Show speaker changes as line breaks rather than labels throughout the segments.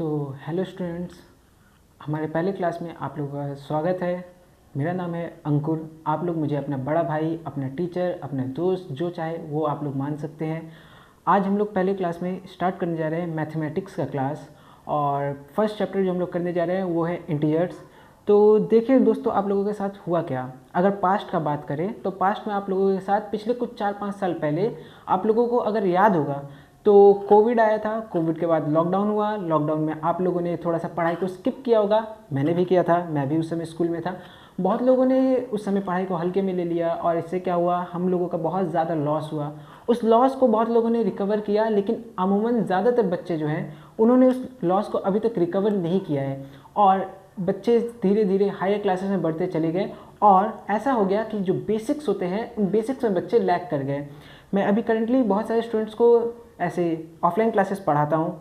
तो hello students, हमारे पहले क्लास में आप लोगों का स्वागत है। मेरा नाम है अंकुर। आप लोग मुझे अपना बड़ा भाई, अपना टीचर, अपना दोस्त जो चाहे वो आप लोग मान सकते हैं। आज हम लोग पहले क्लास में स्टार्ट करने जा रहे हैं मैथमेटिक्स का क्लास, और फर्स्ट चैप्टर जो हम लोग करने जा रहे हैं वो है इंटीजर्स। तो देखिए दोस्तों, आप लोगों के साथ हुआ क्या। अगर पास्ट का बात करें तो पास्ट में आप लोगों के साथ पिछले कुछ 4-5 साल पहले आप लोगों को अगर याद होगा तो कोविड आया था। कोविड के बाद लॉकडाउन हुआ। लॉकडाउन में आप लोगों ने थोड़ा सा पढ़ाई को स्किप किया होगा। मैंने भी किया था, मैं भी उस समय स्कूल में था। बहुत लोगों ने उस समय पढ़ाई को हल्के में ले लिया, और इससे क्या हुआ, हम लोगों का बहुत ज़्यादा लॉस हुआ। उस लॉस को बहुत लोगों ने रिकवर किया, लेकिन अमूमन ज़्यादातर बच्चे जो हैं उन्होंने उस लॉस को अभी तक रिकवर नहीं किया है, और बच्चे धीरे धीरे हायर क्लासेस में बढ़ते चले गए। और ऐसा हो गया कि जो बेसिक्स होते हैं उन बेसिक्स में बच्चे लैग कर गए। मैं अभी करंटली बहुत सारे स्टूडेंट्स को ऐसे ऑफलाइन क्लासेस पढ़ाता हूँ,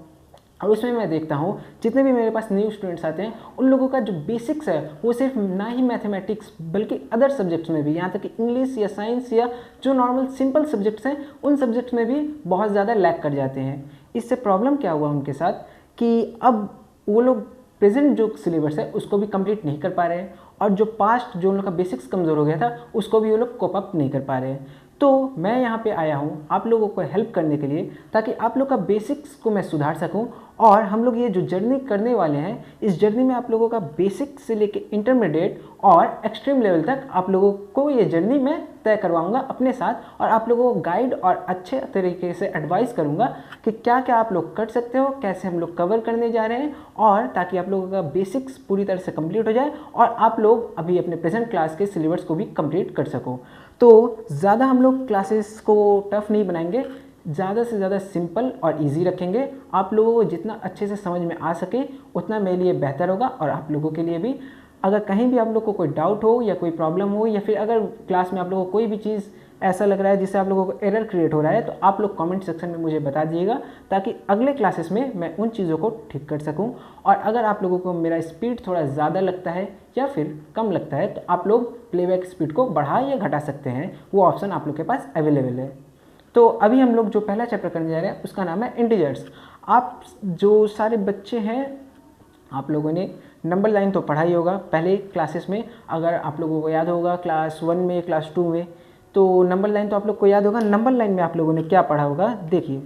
और उसमें मैं देखता हूँ जितने भी मेरे पास न्यू स्टूडेंट्स आते हैं उन लोगों का जो बेसिक्स है वो सिर्फ ना ही मैथमेटिक्स बल्कि अदर सब्जेक्ट्स में भी, यहाँ तक कि इंग्लिश या साइंस या जो नॉर्मल सिंपल सब्जेक्ट्स हैं उन सब्जेक्ट्स में भी बहुत ज़्यादा लैग कर जाते हैं। इससे प्रॉब्लम क्या हुआ उनके साथ कि अब वो लोग प्रेजेंट जो सिलेबस है उसको भी कंप्लीट नहीं कर पा रहे हैं, और जो पास्ट जो उन लोग का बेसिक्स कमज़ोर हो गया था उसको भी वो लोग कोप अप नहीं कर पा रहे हैं। तो मैं यहाँ पे आया हूँ आप लोगों को हेल्प करने के लिए, ताकि आप लोग का बेसिक्स को मैं सुधार सकूँ। और हम लोग ये जो जर्नी करने वाले हैं, इस जर्नी में आप लोगों का बेसिक से लेके इंटरमीडिएट और एक्सट्रीम लेवल तक आप लोगों को ये जर्नी मैं तय करवाऊंगा अपने साथ, और आप लोगों को गाइड और अच्छे तरीके से एडवाइस करूंगा कि क्या क्या आप लोग कर सकते हो, कैसे हम लोग कवर करने जा रहे हैं, और ताकि आप लोगों का बेसिक्स पूरी तरह से कंप्लीट हो जाए और आप लोग अभी अपने प्रेजेंट क्लास के सिलेबस को भी कंप्लीट कर सको। तो ज़्यादा हम लोग क्लासेस को टफ़ नहीं बनाएंगे, ज़्यादा से ज़्यादा सिंपल और इजी रखेंगे। आप लोगों को जितना अच्छे से समझ में आ सके उतना मेरे लिए बेहतर होगा, और आप लोगों के लिए भी। अगर कहीं भी आप लोग को कोई डाउट हो या कोई प्रॉब्लम हो, या फिर अगर क्लास में आप लोगों को कोई भी चीज़ ऐसा लग रहा है जिससे आप लोगों को एरर क्रिएट हो रहा है, तो आप लोग कमेंट सेक्शन में मुझे बता दीजिएगा, ताकि अगले क्लासेस में मैं उन चीज़ों को ठीक कर सकूं। और अगर आप लोगों को मेरा स्पीड थोड़ा ज़्यादा लगता है या फिर कम लगता है तो आप लोग प्लेबैक स्पीड को बढ़ा या घटा सकते हैं, वो ऑप्शन आप लोग के पास अवेलेबल है। तो अभी हम लोग जो पहला चैप्टर करने जा रहे हैं उसका नाम है इंटीजर्स। आप जो सारे बच्चे हैं आप लोगों ने नंबर लाइन तो पढ़ा ही होगा पहले क्लासेस में। अगर आप लोगों को याद होगा क्लास 1 में, क्लास 2 में, तो नंबर लाइन तो आप लोग को याद होगा। नंबर लाइन में आप लोगों ने क्या पढ़ा होगा, देखिए।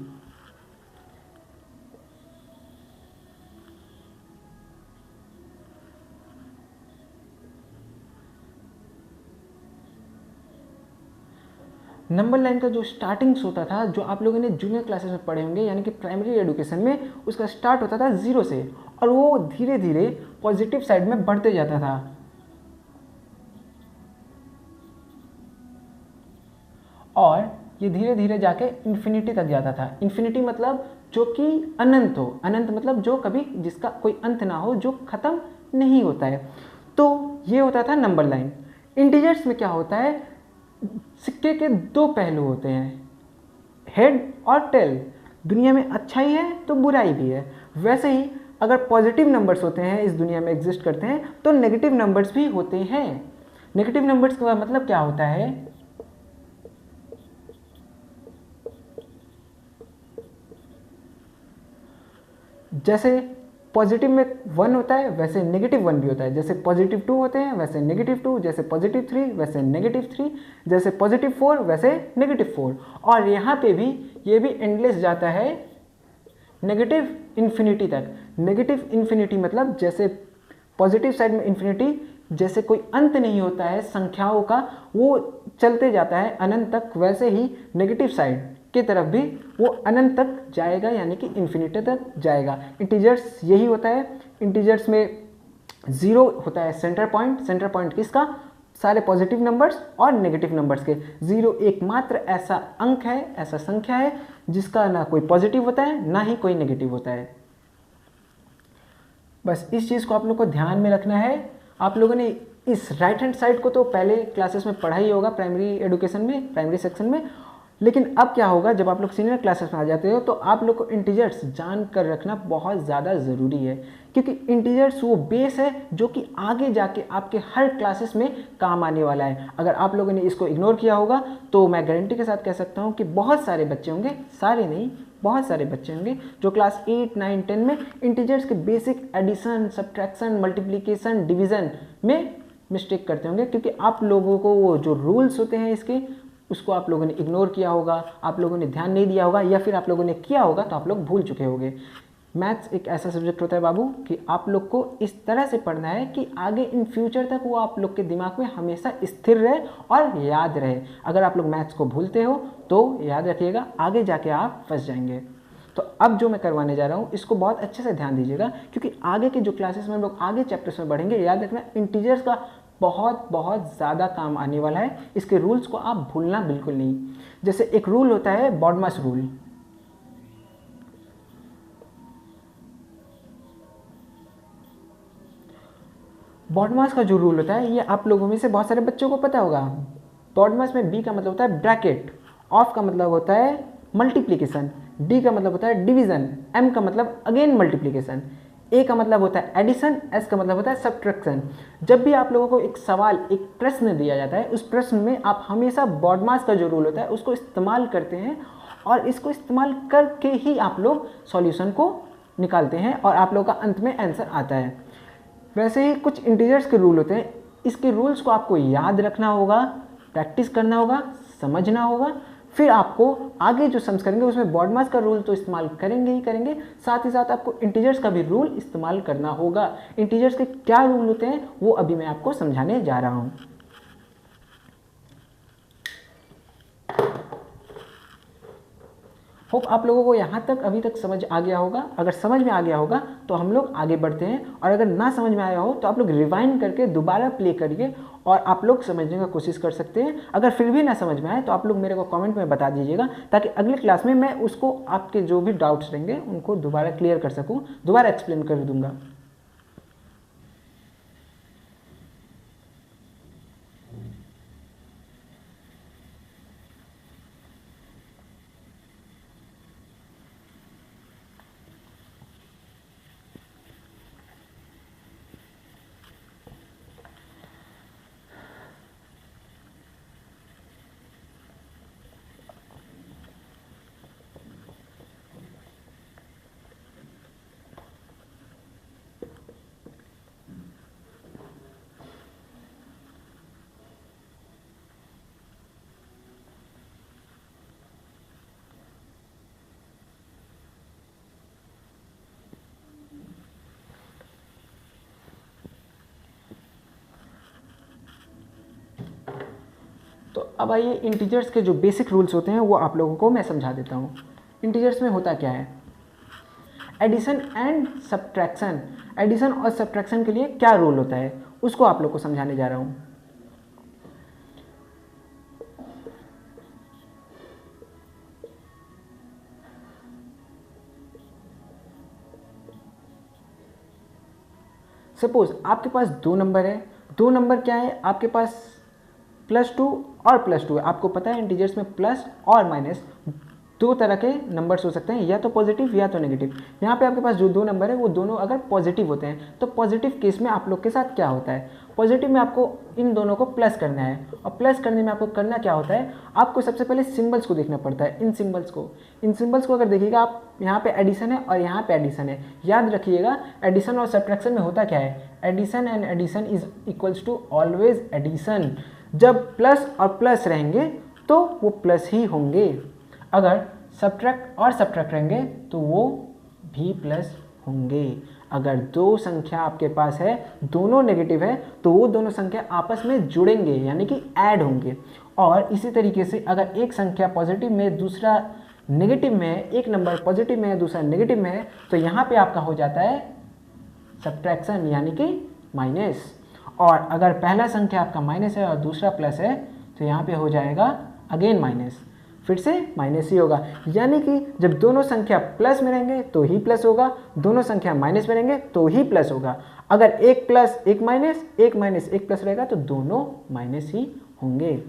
नंबर लाइन का जो स्टार्टिंग्स होता था, जो आप लोगों ने जूनियर क्लासेस में पढ़े होंगे, यानी कि प्राइमरी एजुकेशन में, उसका स्टार्ट होता था 0 से, और वो धीरे धीरे पॉजिटिव साइड में बढ़ते जाता था। और ये धीरे धीरे जाके इन्फिनिटी तक जाता था। इन्फिनिटी मतलब जो कि अनंत हो, अनंत मतलब जो कभी जिसका कोई अंत ना हो, जो ख़त्म नहीं होता है। तो ये होता था नंबर लाइन। इंटीजर्स में क्या होता है, सिक्के के दो पहलू होते हैं, हेड और टेल। दुनिया में अच्छाई है तो बुराई भी है। वैसे ही अगर पॉजिटिव नंबर्स होते हैं, इस दुनिया में एग्जिस्ट करते हैं, तो नेगेटिव नंबर्स भी होते हैं। नेगेटिव नंबर्स का मतलब क्या होता है, जैसे पॉजिटिव में 1 होता है वैसे नेगेटिव 1 भी होता है, जैसे पॉजिटिव 2 होते हैं वैसे नेगेटिव 2, जैसे पॉजिटिव 3 वैसे नेगेटिव 3, जैसे पॉजिटिव 4 वैसे नेगेटिव 4। और यहाँ पे भी ये भी एंडलेस जाता है नेगेटिव इन्फिनिटी तक। नेगेटिव इन्फिनिटी मतलब जैसे पॉजिटिव साइड में इन्फिनिटी, जैसे कोई अंत नहीं होता है संख्याओं का, वो चलते जाता है अनंत तक, वैसे ही नेगेटिव साइड की तरफ भी वो अनंत तक जाएगा, यानी कि इन्फिनिटी तक जाएगा। इंटीजर्स यही होता है। इंटीजर्स में 0 होता है सेंटर पॉइंट। सेंटर पॉइंट किसका, सारे पॉजिटिव नंबर्स और नेगेटिव नंबर्स के। 0 एकमात्र ऐसा अंक है, ऐसा संख्या है जिसका ना कोई पॉजिटिव होता है ना ही कोई नेगेटिव होता है। बस इस चीज़ को आप लोग को ध्यान में रखना है। आप लोगों ने इस राइट हैंड साइड को तो पहले क्लासेस में पढ़ा ही होगा प्राइमरी एजुकेशन में, प्राइमरी सेक्शन में। लेकिन अब क्या होगा, जब आप लोग सीनियर क्लासेस में आ जाते हो तो आप लोग को इंटीजर्स जान कर रखना बहुत ज़्यादा ज़रूरी है, क्योंकि इंटीजर्स वो बेस है जो कि आगे जाके आपके हर क्लासेस में काम आने वाला है। अगर आप लोगों ने इसको इग्नोर किया होगा तो मैं गारंटी के साथ कह सकता हूँ कि बहुत सारे बच्चे होंगे, सारे नहीं बहुत सारे बच्चे होंगे जो क्लास 8, 9, 10 में इंटीजर्स के basic addition, subtraction, multiplication, division में मिस्टेक करते होंगे, क्योंकि आप लोगों को वो जो रूल्स होते हैं इसके उसको आप लोगों ने इग्नोर किया होगा, आप लोगों ने ध्यान नहीं दिया होगा, या फिर आप लोगों ने किया होगा तो आप लोग भूल चुके होंगे। मैथ्स एक ऐसा सब्जेक्ट होता है बाबू कि आप लोग को इस तरह से पढ़ना है कि आगे इन फ्यूचर तक वो आप लोग के दिमाग में हमेशा स्थिर रहे और याद रहे। अगर आप लोग मैथ्स को भूलते हो तो याद रखिएगा आगे जाके आप फंस जाएंगे। तो अब जो मैं करवाने जा रहा हूँ इसको बहुत अच्छे से ध्यान दीजिएगा, क्योंकि आगे के जो क्लासेस में हम लोग आगे चैप्टर्स में बढ़ेंगे, याद रखना इंटीजर्स का बहुत बहुत ज़्यादा काम आने वाला है। इसके रूल्स को आप भूलना बिल्कुल नहीं। जैसे एक रूल होता है बॉडमास रूल, बॉडमास का जो रूल होता है ये आप लोगों में से बहुत सारे बच्चों को पता होगा। बॉडमास में बी का मतलब होता है ब्रैकेट, ऑफ का मतलब होता है मल्टीप्लिकेशन, डी का मतलब होता है डिवीजन, एम का मतलब अगेन मल्टीप्लिकेशन, ए का मतलब होता है एडिशन, एस का मतलब होता है सब्ट्रैक्शन। जब भी आप लोगों को एक सवाल, एक प्रश्न दिया जाता है, उस प्रश्न में आप हमेशा बॉडमास का जो रूल होता है उसको इस्तेमाल करते हैं, और इसको इस्तेमाल करके ही आप लोग सॉल्यूशन को निकालते हैं और आप लोगों का अंत में आंसर आता है। वैसे ही कुछ इंटीजर्स के रूल होते हैं, इसके रूल्स को आपको याद रखना होगा, प्रैक्टिस करना होगा, समझना होगा, फिर आपको आगे जो सम्स करेंगे उसमें बॉडमास का रूल तो इस्तेमाल करेंगे ही करेंगे, साथ ही साथ आपको इंटीजर्स का भी रूल इस्तेमाल करना होगा। इंटीजर्स के क्या रूल होते हैं वो अभी मैं आपको समझाने जा रहा हूँ। होप आप लोगों को यहाँ तक अभी तक समझ आ गया होगा। अगर समझ में आ गया होगा तो हम लोग आगे बढ़ते हैं, और अगर ना समझ में आया हो तो आप लोग रिवाइंड करके दोबारा प्ले करिए और आप लोग समझने की कोशिश कर सकते हैं। अगर फिर भी ना समझ में आए तो आप लोग मेरे को कमेंट में बता दीजिएगा, ताकि अगले क्लास में मैं उसको आपके जो भी डाउट्स रहेंगे उनको दोबारा क्लियर कर सकूँ, दोबारा एक्सप्लेन कर दूँगा। तो अब आइए इंटीजर्स के जो बेसिक रूल्स होते हैं वो आप लोगों को मैं समझा देता हूँ। इंटीजर्स में होता क्या है, एडिशन एंड सब्ट्रैक्शन। एडिशन और सब्ट्रैक्शन के लिए क्या रूल होता है उसको आप लोग को समझाने जा रहा हूँ। सपोज आपके पास दो नंबर है, दो नंबर क्या है आपके पास, +2 और +2 है। आपको पता है इंटीजर्स में प्लस और माइनस दो तरह के नंबर्स हो सकते हैं, या तो पॉजिटिव या तो नेगेटिव। यहाँ पे आपके पास जो दो नंबर है वो दोनों अगर पॉजिटिव होते हैं तो पॉजिटिव केस में आप लोग के साथ क्या होता है, पॉजिटिव में आपको इन दोनों को प्लस करना है, और प्लस करने में आपको करना क्या होता है, आपको सबसे पहले सिंबल्स को देखना पड़ता है। इन सिंबल्स को अगर देखिएगा आप, यहाँ पे एडिशन है और यहाँ पे एडिशन है। याद रखिएगा एडिशन और सब्ट्रैक्शन में होता क्या है, addition and addition is equals to always addition. जब प्लस और प्लस रहेंगे तो वो प्लस ही होंगे, अगर सब्ट्रैक्ट और सब्ट्रैक्ट रहेंगे तो वो भी प्लस होंगे। अगर दो संख्या आपके पास है दोनों नेगेटिव है तो वो दोनों संख्या आपस में जुड़ेंगे यानी कि ऐड होंगे। और इसी तरीके से अगर एक संख्या पॉजिटिव में दूसरा नेगेटिव में है, एक नंबर पॉजिटिव में है दूसरा नेगेटिव में है, तो यहाँ पे आपका हो जाता है सब्ट्रैक्शन यानी कि माइनस। और अगर पहला संख्या आपका माइनस है और दूसरा प्लस है तो यहाँ पे हो जाएगा अगेन माइनस, फिर से माइनस ही होगा। यानी कि जब दोनों संख्या प्लस में रहेंगे तो ही प्लस होगा, दोनों संख्या माइनस में रहेंगे तो ही प्लस होगा। अगर एक प्लस एक माइनस, एक माइनस एक प्लस रहेगा तो दोनों माइनस ही होंगे।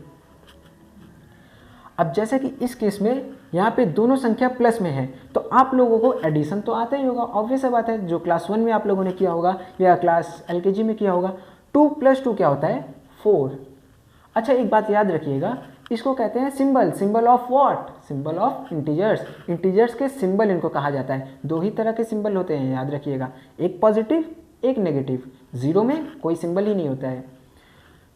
अब जैसे कि इस केस में यहाँ पे दोनों संख्या प्लस में है तो आप लोगों को एडिशन तो आता ही होगा, ऑब्वियस सा बात है, जो क्लास 1 में आप लोगों ने किया होगा या क्लास LKG में किया होगा। 2 + 2 क्या होता है 4। अच्छा एक बात याद रखिएगा, इसको कहते हैं symbol. Symbol of what? Symbol of integers. Integers के सिंबल इनको कहा जाता है। दो ही तरह के सिंबल होते हैं, याद रखिएगा, एक पॉजिटिव एक नेगेटिव। जीरो में कोई सिंबल ही नहीं होता है।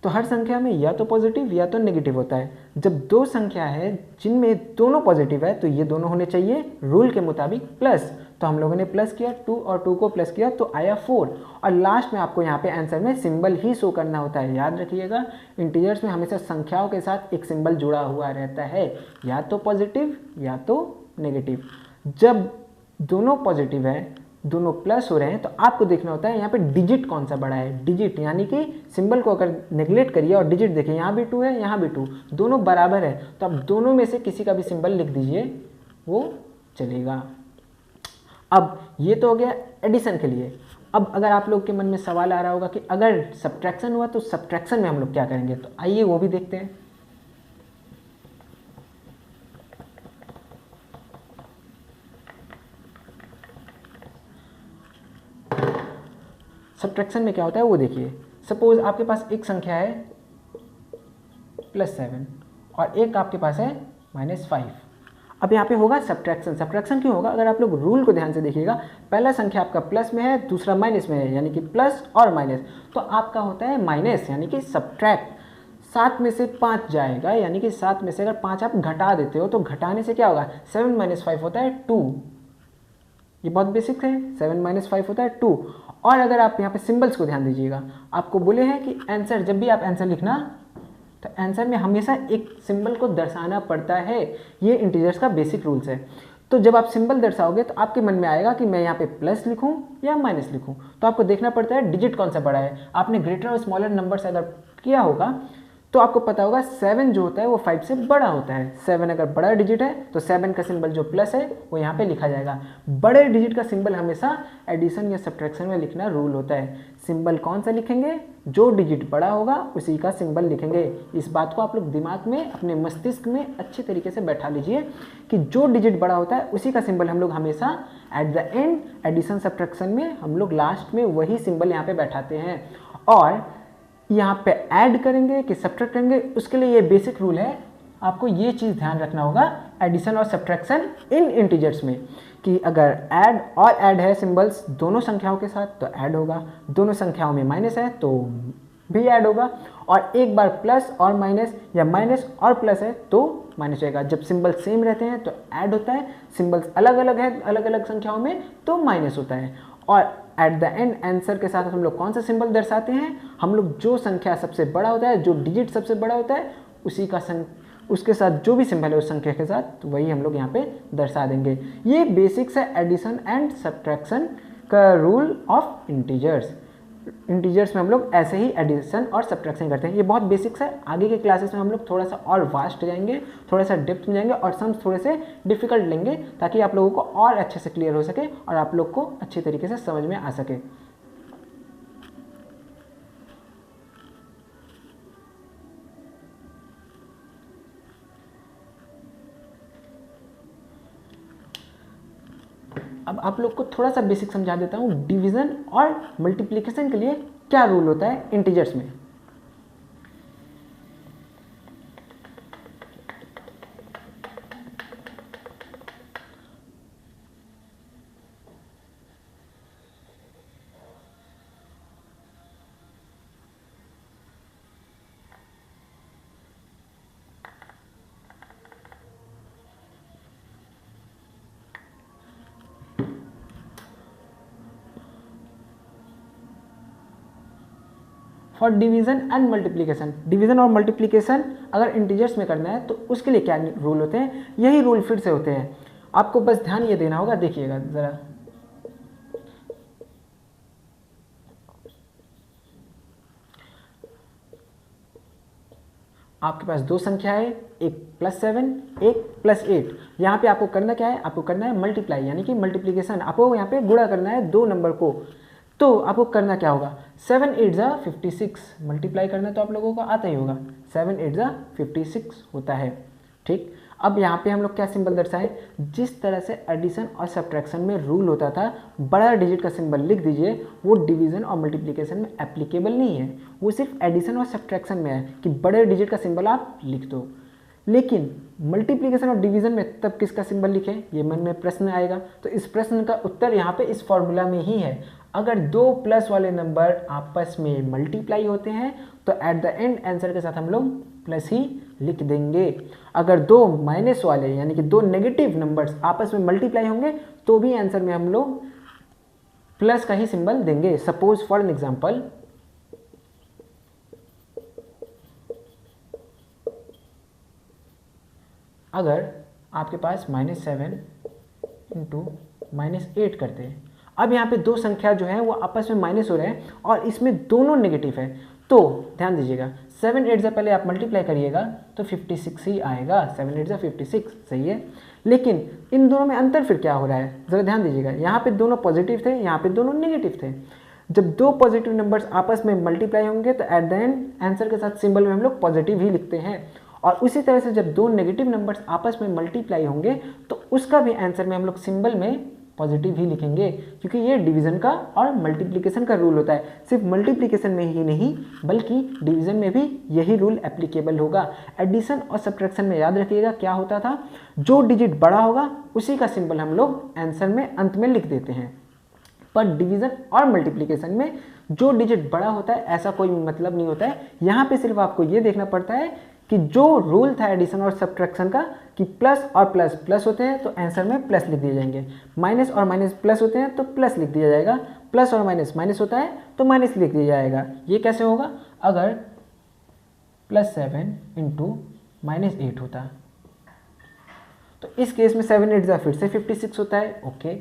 तो हर संख्या में या तो पॉजिटिव या तो नेगेटिव होता है। जब दो संख्या है जिनमें दोनों पॉजिटिव है तो ये दोनों होने चाहिए रूल के मुताबिक प्लस। तो हम लोगों ने प्लस किया, 2 और 2 को प्लस किया तो आया 4। और लास्ट में आपको यहाँ पे आंसर में सिंबल ही शो करना होता है। याद रखिएगा, इंटीजर्स में हमेशा संख्याओं के साथ एक सिंबल जुड़ा हुआ रहता है, या तो पॉजिटिव या तो नेगेटिव। जब दोनों पॉजिटिव है, दोनों प्लस हो रहे हैं, तो आपको देखना होता है यहाँ पे डिजिट कौन सा बड़ा है। डिजिट यानी कि सिंबल को अगर नेगलेक्ट करिए और डिजिट देखिए, यहाँ भी 2 है यहाँ भी 2, दोनों बराबर है, तो आप दोनों में से किसी का भी सिंबल लिख दीजिए, वो चलेगा। अब ये तो हो गया एडिशन के लिए। अब अगर आप लोग के मन में सवाल आ रहा होगा कि अगर सब्ट्रैक्शन हुआ तो सब्ट्रैक्शन में हम लोग क्या करेंगे, तो आइए वो भी देखते हैं। सब्ट्रैक्शन में क्या होता है वो देखिए। सपोज आपके पास एक संख्या है +7 और एक आपके पास है -5। अब यहाँ पे होगा सब्ट्रैक्शन। सब्ट्रैक्शन क्यों होगा? अगर आप लोग रूल को ध्यान से देखिएगा, पहला संख्या आपका प्लस में है, दूसरा माइनस में है, यानी कि प्लस और माइनस, तो आपका होता है माइनस, यानी कि सब्ट्रैक्ट। 7 में से 5 जाएगा, यानी कि 7 में से अगर 5 आप घटा देते हो तो घटाने से क्या होगा, 7 - 5 होता है 2। ये बहुत बेसिक है, 7 - 5 होता है 2। और अगर आप यहाँ पे सिंबल्स को ध्यान दीजिएगा, आपको बोले हैं कि आंसर, जब भी आप आंसर लिखना तो आंसर में हमेशा एक सिंबल को दर्शाना पड़ता है। ये इंटीजर्स का बेसिक रूल्स है। तो जब आप सिंबल दर्शाओगे तो आपके मन में आएगा कि मैं यहाँ पे प्लस लिखूँ या माइनस लिखूँ, तो आपको देखना पड़ता है डिजिट कौन सा बड़ा है। आपने ग्रेटर और स्मॉलर नंबर्स अगर किया होगा तो आपको पता होगा 7 जो होता है वो 5 से बड़ा होता है। 7 अगर बड़ा डिजिट है तो 7 का सिंबल जो प्लस है वो यहाँ पे लिखा जाएगा। बड़े डिजिट का सिंबल हमेशा एडिशन या सब्ट्रैक्शन में लिखना रूल होता है। सिंबल कौन सा लिखेंगे? जो डिजिट बड़ा होगा उसी का सिंबल लिखेंगे। इस बात को आप लोग दिमाग में, अपने मस्तिष्क में अच्छे तरीके से बैठा लीजिए कि जो डिजिट बड़ा होता है उसी का सिंबल हम लोग हमेशा at the end addition subtraction में हम लोग लास्ट में वही सिंबल यहाँ पे बैठाते हैं। और यहाँ पे ऐड करेंगे कि सब्ट्रैक्ट करेंगे, उसके लिए ये बेसिक रूल है। आपको ये चीज़ ध्यान रखना होगा एडिशन और सब्ट्रैक्शन इन इंटीजर्स में, कि अगर ऐड और ऐड है सिंबल्स दोनों संख्याओं के साथ तो ऐड होगा, दोनों संख्याओं में माइनस है तो भी ऐड होगा, और एक बार प्लस और माइनस या माइनस और प्लस है तो माइनस होगा। जब सिंबल सेम रहते हैं तो ऐड होता है, सिंबल्स अलग अलग है अलग अलग संख्याओं में तो माइनस होता है। और एट द एंड आंसर के साथ हम लोग कौन सा सिंबल दर्शाते हैं? हम लोग जो संख्या सबसे बड़ा होता है, जो डिजिट सबसे बड़ा होता है, उसी का उसके साथ जो भी सिंबल है उस संख्या के साथ, तो वही हम लोग यहाँ पे दर्शा देंगे। ये बेसिक्स है एडिशन एंड सब्ट्रैक्शन का रूल ऑफ इंटीजर्स। इंटीजर्स में हम लोग ऐसे ही एडिशन और सब्ट्रैक्शन करते हैं। ये बहुत बेसिक्स है। आगे के क्लासेस में हम लोग थोड़ा सा और वास्ट जाएंगे, थोड़ा सा डेप्थ में जाएंगे और सम्स थोड़े से डिफिकल्ट लेंगे, ताकि आप लोगों को और अच्छे से क्लियर हो सके और आप लोग को अच्छे तरीके से समझ में आ सके। अब आप लोग को थोड़ा सा बेसिक समझा देता हूँ, डिवीजन और मल्टीप्लिकेशन के लिए क्या रूल होता है इंटीजर्स में। For division and multiplication, division और मल्टीप्लिकेशन अगर इंटीजर्स में करना है तो उसके लिए क्या रूल होते हैं? यही रूल फिर से होते हैं। आपको बस ध्यान ये देना होगा, देखिएगा ज़रा। आपके पास दो संख्या है, एक +7 एक +8। यहाँ पे आपको करना क्या है? आपको करना है मल्टीप्लाई, यानी कि मल्टीप्लिकेशन। आपको यहाँ पे गुणा करना है दो नंबर को। तो आपको करना क्या होगा? 7 8 ज़ा 56 मल्टीप्लाई करना तो आप लोगों को आता ही होगा। 7 8 ज़ा 56 होता है, ठीक। अब यहाँ पे हम लोग क्या सिंबल दर्शाएं, जिस तरह से एडिशन और सब्ट्रैक्शन में रूल होता था बड़ा डिजिट का सिंबल लिख दीजिए, वो डिवीजन और मल्टीप्लिकेशन में एप्लीकेबल नहीं है, वो सिर्फ एडिशन और सब्ट्रैक्शन में है कि बड़े डिजिट का सिंबल आप लिख दो। लेकिन मल्टीप्लिकेशन और डिवीजन में तब किसका सिंबल लिखें, ये मन में प्रश्न आएगा। तो इस प्रश्न का उत्तर यहाँ पे इस फॉर्मूला में ही है। अगर दो प्लस वाले नंबर आपस में मल्टीप्लाई होते हैं तो एट द एंड आंसर के साथ हम लोग प्लस ही लिख देंगे। अगर दो माइनस वाले यानी कि दो नेगेटिव नंबर्स आपस में मल्टीप्लाई होंगे तो भी आंसर में हम लोग प्लस का ही सिंबल देंगे। सपोज फॉर एन एग्जांपल, अगर आपके पास -7 इंटू -8 करते हैं, अब यहाँ पे दो संख्या जो है वो आपस में माइनस हो रहे हैं और इसमें दोनों नेगेटिव है, तो ध्यान दीजिएगा 7 8 से पहले आप मल्टीप्लाई करिएगा तो 56 ही आएगा। 7 8 56 सही है। लेकिन इन दोनों में अंतर फिर क्या हो रहा है, ज़रा ध्यान दीजिएगा। यहाँ पे दोनों पॉजिटिव थे, यहाँ पे दोनों नेगेटिव थे। जब दो पॉजिटिव नंबर्स आपस में मल्टीप्लाई होंगे तो एट द एंड आंसर के साथ सिंबल में हम लोग पॉजिटिव ही लिखते हैं। और उसी तरह से जब दो नेगेटिव नंबर्स आपस में मल्टीप्लाई होंगे तो उसका भी आंसर में हम लोग सिंबल में पॉजिटिव ही लिखेंगे, क्योंकि ये डिवीजन का और मल्टीप्लिकेशन का रूल होता है। सिर्फ मल्टीप्लिकेशन में ही नहीं बल्कि डिवीजन में भी यही रूल एप्लीकेबल होगा। एडिशन और सब्ट्रैक्शन में याद रखिएगा क्या होता था, जो डिजिट बड़ा होगा उसी का सिंबल हम लोग आंसर में अंत में लिख देते हैं। पर डिवीजन और मल्टीप्लिकेशन में जो डिजिट बड़ा होता है ऐसा कोई मतलब नहीं होता है। यहाँ पे सिर्फ आपको ये देखना पड़ता है कि जो रूल था एडिशन और सब्ट्रैक्शन का कि प्लस और प्लस प्लस होते हैं तो आंसर में प्लस लिख दिए जाएंगे, माइनस और माइनस प्लस होते हैं तो प्लस लिख दिया जाएगा, प्लस और माइनस माइनस होता है तो माइनस लिख दिया जाएगा। ये कैसे होगा, अगर +7 इंटू -8 होता तो इस केस में 7 8 फिर से 56 होता है। ओके,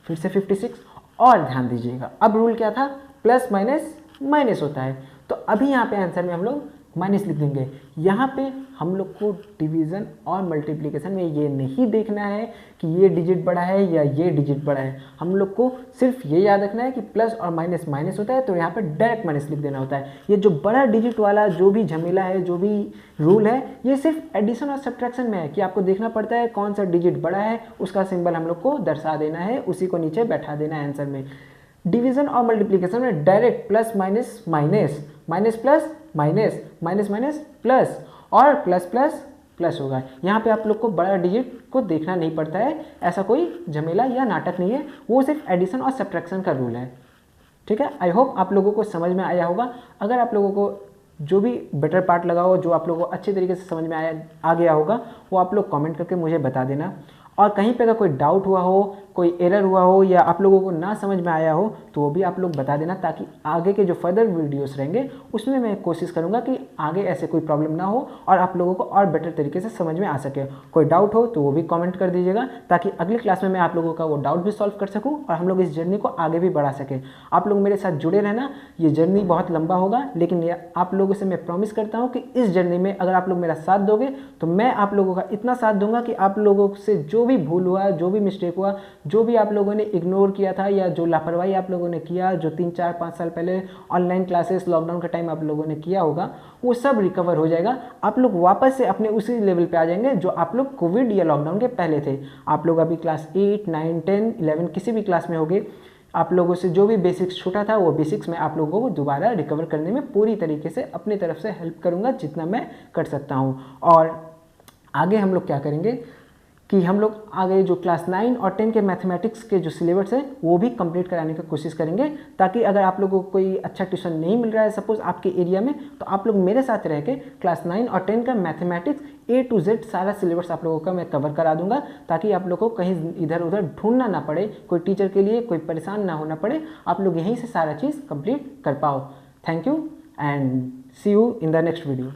फिर से 56। और ध्यान दीजिएगा अब रूल क्या था, प्लस माइनस माइनस होता है, तो अभी यहाँ पे आंसर में हम लोग माइनस लिख देंगे। यहाँ पे हम लोग को डिवीज़न और मल्टीप्लिकेशन में ये नहीं देखना है कि ये डिजिट बड़ा है या ये डिजिट बड़ा है, हम लोग को सिर्फ ये याद रखना है कि प्लस और माइनस माइनस होता है तो यहाँ पे डायरेक्ट माइनस लिख देना होता है। ये जो बड़ा डिजिट वाला जो भी झमेला है, जो भी रूल है, ये सिर्फ एडिशन और सब्ट्रैक्शन में है कि आपको देखना पड़ता है कौन सा डिजिट बड़ा है, उसका सिंबल हम लोग को दर्शा देना है, उसी को नीचे बैठा देना है आंसर में। डिवीजन और मल्टीप्लिकेशन में direct plus minus minus, minus plus minus, minus minus plus और प्लस प्लस प्लस होगा। यहाँ पे आप लोग को बड़ा डिजिट को देखना नहीं पड़ता है, ऐसा कोई झमेला या नाटक नहीं है, वो सिर्फ एडिशन और सब्ट्रैक्शन का रूल है। ठीक है, आई होप आप लोगों को समझ में आया होगा। अगर आप लोगों को जो भी बेटर पार्ट लगा हो, जो आप लोगों को अच्छे तरीके से समझ में आ गया होगा, वो आप लोग कमेंट करके मुझे बता देना। और कहीं पे अगर कोई डाउट हुआ हो, कोई एरर हुआ हो या आप लोगों को ना समझ में आया हो तो वो भी आप लोग बता देना, ताकि आगे के जो फर्दर वीडियोस रहेंगे उसमें मैं कोशिश करूंगा कि आगे ऐसे कोई प्रॉब्लम ना हो और आप लोगों को और बेटर तरीके से समझ में आ सके। कोई डाउट हो तो वो भी कमेंट कर दीजिएगा, ताकि अगली क्लास में मैं आप लोगों का वो डाउट भी सॉल्व कर सकूँ और हम लोग इस जर्नी को आगे भी बढ़ा सकें। आप लोग मेरे साथ जुड़े रहना, ये जर्नी बहुत लंबा होगा, लेकिन आप लोगों से मैं प्रॉमिस करता हूँ कि इस जर्नी में अगर आप लोग मेरा साथ दोगे तो मैं आप लोगों का इतना साथ दूंगा कि आप लोगों से जो भी भूल हुआ, जो भी मिस्टेक हुआ, जो भी आप लोगों ने इग्नोर किया था या जो लापरवाही आप लोगों ने किया, जो 3 4 5 साल पहले ऑनलाइन क्लासेस लॉकडाउन के टाइम आप लोगों ने किया होगा, वो सब रिकवर हो जाएगा। आप लोग वापस से अपने उसी लेवल पे आ जाएंगे जो आप लोग कोविड या लॉकडाउन के पहले थे। आप लोग अभी क्लास 8 9 10 11 किसी भी क्लास में होगे, आप लोगों से जो भी बेसिक्स छूटा था वो बेसिक्स मैं आप लोगों को दोबारा रिकवर करने में पूरी तरीके से अपनी तरफ से हेल्प करूँगा जितना मैं कर सकता हूँ। और आगे हम लोग क्या करेंगे कि हम लोग आगे जो क्लास 9 और 10 के मैथमेटिक्स के जो सिलेबस है वो भी कंप्लीट कराने की कोशिश करेंगे, ताकि अगर आप लोगों को कोई अच्छा ट्यूशन नहीं मिल रहा है सपोज आपके एरिया में, तो आप लोग मेरे साथ रह के क्लास 9 और 10 का मैथमेटिक्स A to Z सारा सिलेबस आप लोगों का मैं कवर करा दूंगा, ताकि आप लोगों को कहीं इधर उधर ढूंढना ना पड़े, कोई टीचर के लिए कोई परेशान ना होना पड़े, आप लोग यहीं से सारा चीज़ कंप्लीट कर पाओ। Thank you and see you in the next video.